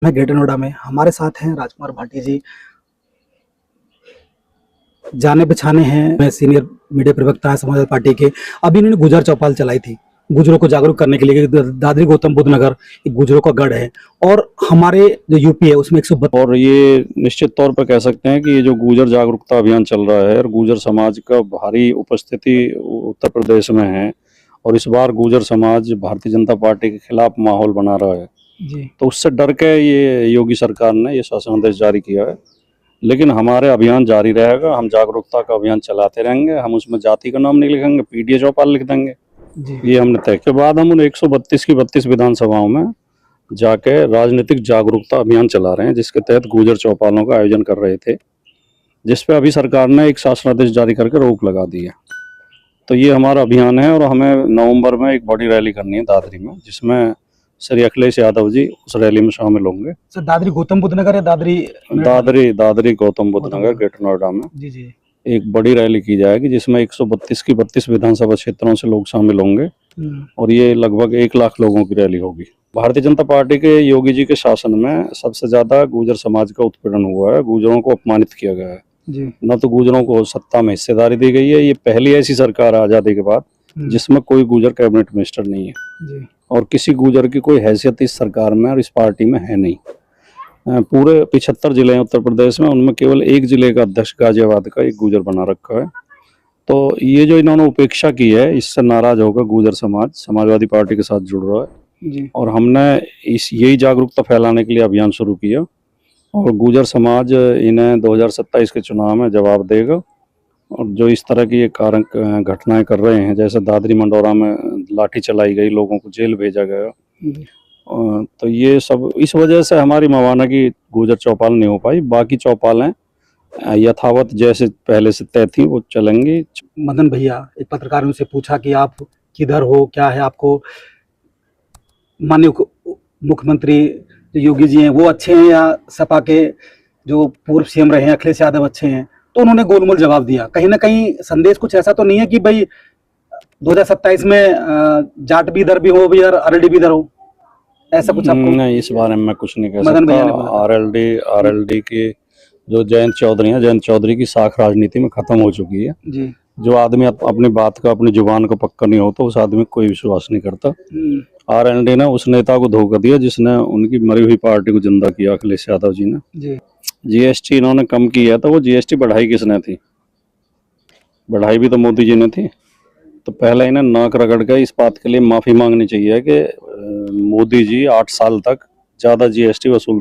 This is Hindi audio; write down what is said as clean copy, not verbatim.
मैं ग्रेटर नोएडा में हमारे साथ हैं राजकुमार भाटी जी। जाने पहचाने हैं, मैं सीनियर मीडिया प्रवक्ता है समाजवादी पार्टी के। अभी इन्होंने गुजर चौपाल चलाई थी गुजरों को जागरूक करने के लिए। दादरी गौतम बुद्ध नगर एक गुजरों का गढ़ है और हमारे जो यूपी है उसमें 132। और ये निश्चित तौर पर कह सकते हैं कि ये जो गुजर जागरूकता अभियान चल रहा है और गुजर समाज का भारी उपस्थिति उत्तर प्रदेश में है और इस बार गुजर समाज भारतीय जनता पार्टी के खिलाफ माहौल बना रहा है जी। तो उससे डर के ये योगी सरकार ने ये शासनादेश जारी किया है। लेकिन हमारे अभियान जारी रहेगा, हम जागरूकता का अभियान चलाते रहेंगे। हम उसमें जाति का नाम नहीं लिखेंगे, पीडीए चौपाल लिख देंगे जी। ये हमने तय के बाद हम उन 132 की 32 विधानसभाओं में जाके राजनीतिक जागरूकता अभियान चला रहे हैं, जिसके तहत गुजर चौपालों का आयोजन कर रहे थे, जिसपे अभी सरकार ने एक शासनादेश जारी करके रोक लगा दी है। तो ये हमारा अभियान है और हमें नवंबर में एक बड़ी रैली करनी है दादरी में, जिसमें श्री अखिलेश यादव जी उस रैली में शामिल होंगे। सर दादरी गौतम बुद्ध नगर है दादरी गौतम बुद्ध नगर ग्रेटर नोएडा में जी जी एक बड़ी रैली की जाएगी, जिसमें 132 की 32 विधानसभा क्षेत्रों से लोग शामिल होंगे और ये लगभग 1 लाख लोगों की रैली होगी। भारतीय जनता पार्टी के योगी जी के शासन में सबसे ज्यादा गुजर समाज का उत्पीड़न हुआ है, गुजरों को अपमानित किया गया है जी। न तो गुजरों को सत्ता में हिस्सेदारी दी गई है। ये पहली ऐसी सरकार है आजादी के बाद जिसमें कोई गुजर कैबिनेट मिनिस्टर नहीं है जी। और किसी गुजर की कोई हैसियत इस सरकार में और इस पार्टी में है नहीं। पूरे 75 जिले हैं उत्तर प्रदेश में, उनमें केवल एक जिले का अध्यक्ष गाजियाबाद का एक गुजर बना रखा है। तो ये जो इन्होंने उपेक्षा की है, इससे नाराज होकर गुजर समाज समाजवादी पार्टी के साथ जुड़ रहा है जी। और हमने यही जागरूकता फैलाने के लिए अभियान शुरू किया और गुजर समाज इन्हें 2027 के चुनाव में जवाब देगा। और जो इस तरह की ये कारण घटनाएं कर रहे हैं, जैसे दादरी मंडौरा में लाठी चलाई गई, लोगों को जेल भेजा गया, तो ये सब इस वजह से हमारी मवाना की गुजर चौपाल नहीं हो पाई। बाकी चौपालें यथावत जैसे पहले से तय थी वो चलेंगी। मदन भैया, एक पत्रकार ने उनसे पूछा कि आप किधर हो, क्या है आपको, माननीय मुख्यमंत्री जो योगी जी हैं वो अच्छे हैं या सपा के जो पूर्व सीएम रहे हैं अखिलेश यादव अच्छे हैं? तो उन्होंने गोलमोल जवाब दिया। कहीं ना कहीं संदेश कुछ ऐसा तो नहीं है कि भाई 2027 में जाट भी इधर भी हो भी आरएलडी भी इधर हो, ऐसा कुछ आपको? नहीं, इस बारे में मैं कुछ नहीं कह सकता। आरएलडी की जो जयंत चौधरी की साख राजनीति में खत्म हो चुकी है जी। जो आदमी अपनी बात का अपनी जुबान का पक्का नहीं होता उस आदमी को कोई विश्वास नहीं करता। आरएलडी ने उस नेता को धोखा दिया जिसने उनकी मरी हुई पार्टी को जिंदा किया, अखिलेश यादव जी ने जी। जीएसटी इन्होंने कम किया तो वो जीएसटी बढ़ाई किसने थी? बढ़ाई भी तो मोदी जी ने थी। तो पहले इन्हें नाक रगड़ के इस बात के लिए माफी मांगनी चाहिए कि मोदी जी 8 साल तक ज्यादा जीएसटी वसूल